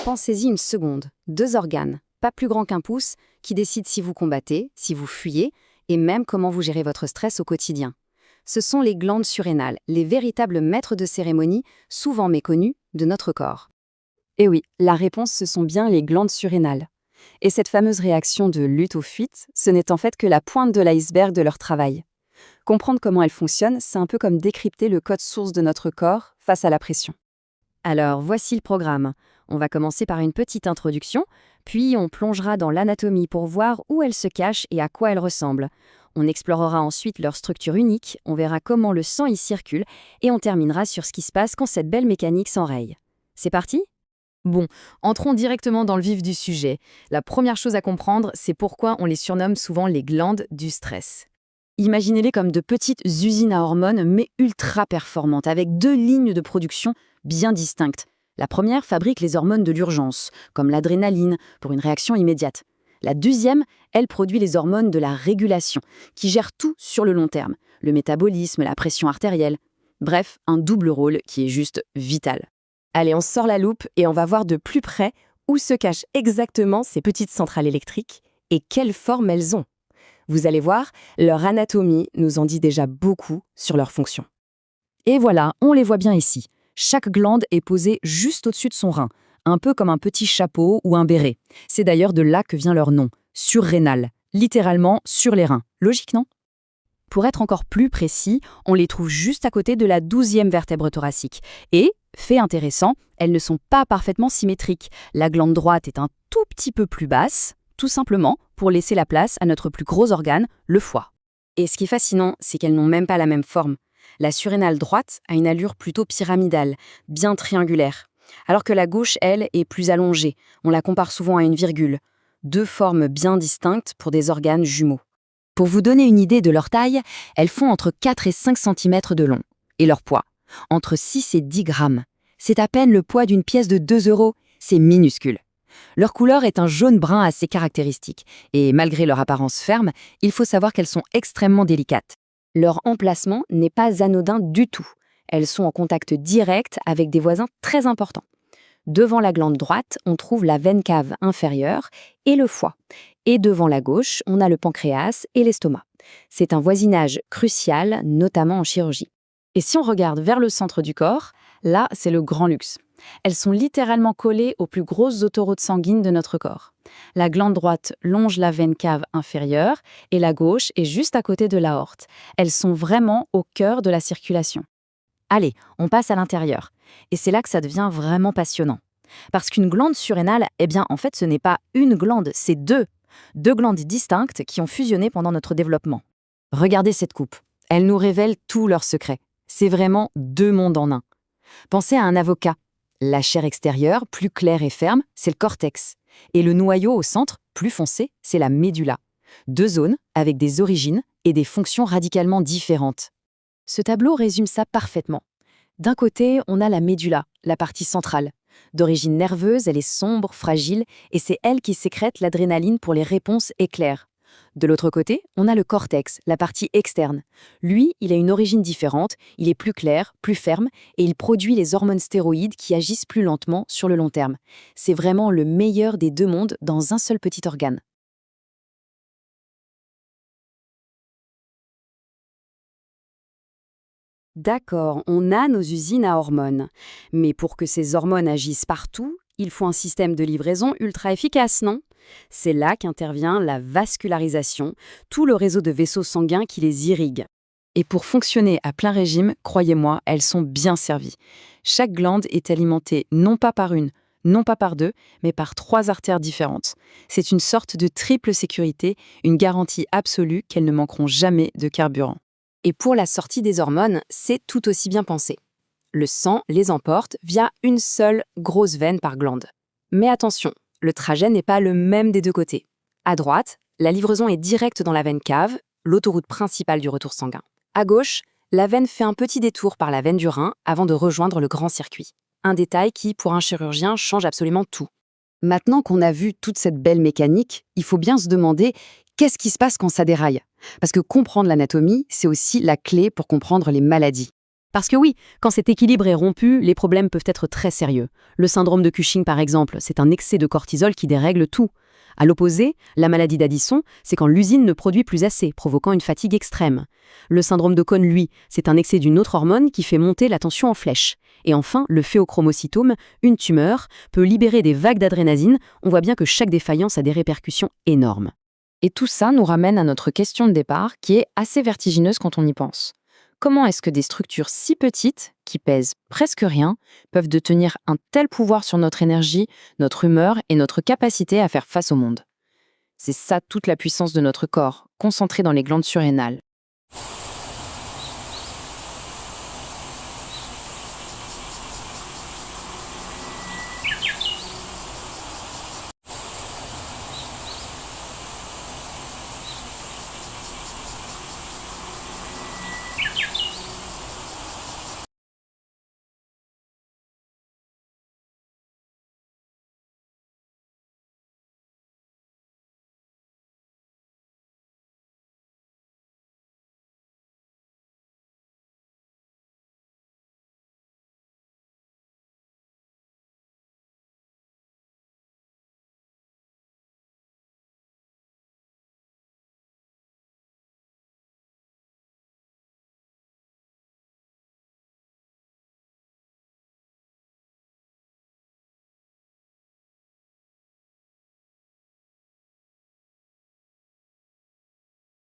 Pensez-y une seconde. 2 organes, pas plus grands qu'un pouce, qui décident si vous combattez, si vous fuyez, et même comment vous gérez votre stress au quotidien. Ce sont les glandes surrénales, les véritables maîtres de cérémonie, souvent méconnus, de notre corps. Et oui, la réponse, ce sont bien les glandes surrénales. Et cette fameuse réaction de lutte ou fuite, ce n'est en fait que la pointe de l'iceberg de leur travail. Comprendre comment elles fonctionnent, c'est un peu comme décrypter le code source de notre corps face à la pression. Alors, voici le programme. On va commencer par une petite introduction, puis on plongera dans l'anatomie pour voir où elles se cachent et à quoi elles ressemblent. On explorera ensuite leur structure unique, on verra comment le sang y circule, et on terminera sur ce qui se passe quand cette belle mécanique s'enraye. C'est parti ? Bon, entrons directement dans le vif du sujet. La première chose à comprendre, c'est pourquoi on les surnomme souvent les glandes du stress. Imaginez-les comme de petites usines à hormones, mais ultra performantes, avec 2 lignes de production bien distinctes. La première fabrique les hormones de l'urgence, comme l'adrénaline, pour une réaction immédiate. La deuxième, elle produit les hormones de la régulation, qui gèrent tout sur le long terme, le métabolisme, la pression artérielle. Bref, un double rôle qui est juste vital. Allez, on sort la loupe et on va voir de plus près où se cachent exactement ces petites centrales électriques et quelle forme elles ont. Vous allez voir, leur anatomie nous en dit déjà beaucoup sur leur fonction. Et voilà, on les voit bien ici. Chaque glande est posée juste au-dessus de son rein, un peu comme un petit chapeau ou un béret. C'est d'ailleurs de là que vient leur nom, surrénal, littéralement sur les reins. Logique, non ? Pour être encore plus précis, on les trouve juste à côté de la 12e vertèbre thoracique. Et, fait intéressant, elles ne sont pas parfaitement symétriques. La glande droite est un tout petit peu plus basse, tout simplement pour laisser la place à notre plus gros organe, le foie. Et ce qui est fascinant, c'est qu'elles n'ont même pas la même forme. La surrénale droite a une allure plutôt pyramidale, bien triangulaire, alors que la gauche, elle, est plus allongée. On la compare souvent à une virgule. 2 formes bien distinctes pour des organes jumeaux. Pour vous donner une idée de leur taille, elles font entre 4 et 5 cm de long. Et leur poids, entre 6 et 10 grammes. C'est à peine le poids d'une pièce de 2 €, c'est minuscule. Leur couleur est un jaune-brun assez caractéristique, et malgré leur apparence ferme, il faut savoir qu'elles sont extrêmement délicates. Leur emplacement n'est pas anodin du tout. Elles sont en contact direct avec des voisins très importants. Devant la glande droite, on trouve la veine cave inférieure et le foie. Et devant la gauche, on a le pancréas et l'estomac. C'est un voisinage crucial, notamment en chirurgie. Et si on regarde vers le centre du corps, là, c'est le grand luxe. Elles sont littéralement collées aux plus grosses autoroutes sanguines de notre corps. La glande droite longe la veine cave inférieure et la gauche est juste à côté de l'aorte. Elles sont vraiment au cœur de la circulation. Allez, on passe à l'intérieur. Et c'est là que ça devient vraiment passionnant. Parce qu'une glande surrénale, eh bien, en fait, ce n'est pas une glande, c'est 2. 2 glandes distinctes qui ont fusionné pendant notre développement. Regardez cette coupe. Elle nous révèle tous leurs secrets. C'est vraiment 2 mondes en un. Pensez à un avocat. La chair extérieure, plus claire et ferme, c'est le cortex. Et le noyau au centre, plus foncé, c'est la médula. 2 zones avec des origines et des fonctions radicalement différentes. Ce tableau résume ça parfaitement. D'un côté, on a la médula, la partie centrale. D'origine nerveuse, elle est sombre, fragile, et c'est elle qui sécrète l'adrénaline pour les réponses éclairs. De l'autre côté, on a le cortex, la partie externe. Lui, il a une origine différente, il est plus clair, plus ferme, et il produit les hormones stéroïdes qui agissent plus lentement sur le long terme. C'est vraiment le meilleur des 2 mondes dans un seul petit organe. D'accord, on a nos usines à hormones. Mais pour que ces hormones agissent partout, il faut un système de livraison ultra efficace, non ? C'est là qu'intervient la vascularisation, tout le réseau de vaisseaux sanguins qui les irrigue. Et pour fonctionner à plein régime, croyez-moi, elles sont bien servies. Chaque glande est alimentée non pas par une, non pas par 2, mais par 3 artères différentes. C'est une sorte de triple sécurité, une garantie absolue qu'elles ne manqueront jamais de carburant. Et pour la sortie des hormones, c'est tout aussi bien pensé. Le sang les emporte via une seule grosse veine par glande. Mais attention, le trajet n'est pas le même des 2 côtés. À droite, la livraison est directe dans la veine cave, l'autoroute principale du retour sanguin. À gauche, la veine fait un petit détour par la veine du rein avant de rejoindre le grand circuit. Un détail qui, pour un chirurgien, change absolument tout. Maintenant qu'on a vu toute cette belle mécanique, il faut bien se demander qu'est-ce qui se passe quand ça déraille ? Parce que comprendre l'anatomie, c'est aussi la clé pour comprendre les maladies. Parce que oui, quand cet équilibre est rompu, les problèmes peuvent être très sérieux. Le syndrome de Cushing, par exemple, c'est un excès de cortisol qui dérègle tout. À l'opposé, la maladie d'Addison, c'est quand l'usine ne produit plus assez, provoquant une fatigue extrême. Le syndrome de Cohn, lui, c'est un excès d'une autre hormone qui fait monter la tension en flèche. Et enfin, le phéochromocytome, une tumeur, peut libérer des vagues d'adrénaline. On voit bien que chaque défaillance a des répercussions énormes. Et tout ça nous ramène à notre question de départ, qui est assez vertigineuse quand on y pense. Comment est-ce que des structures si petites, qui pèsent presque rien, peuvent détenir un tel pouvoir sur notre énergie, notre humeur et notre capacité à faire face au monde? C'est ça toute la puissance de notre corps, concentrée dans les glandes surrénales.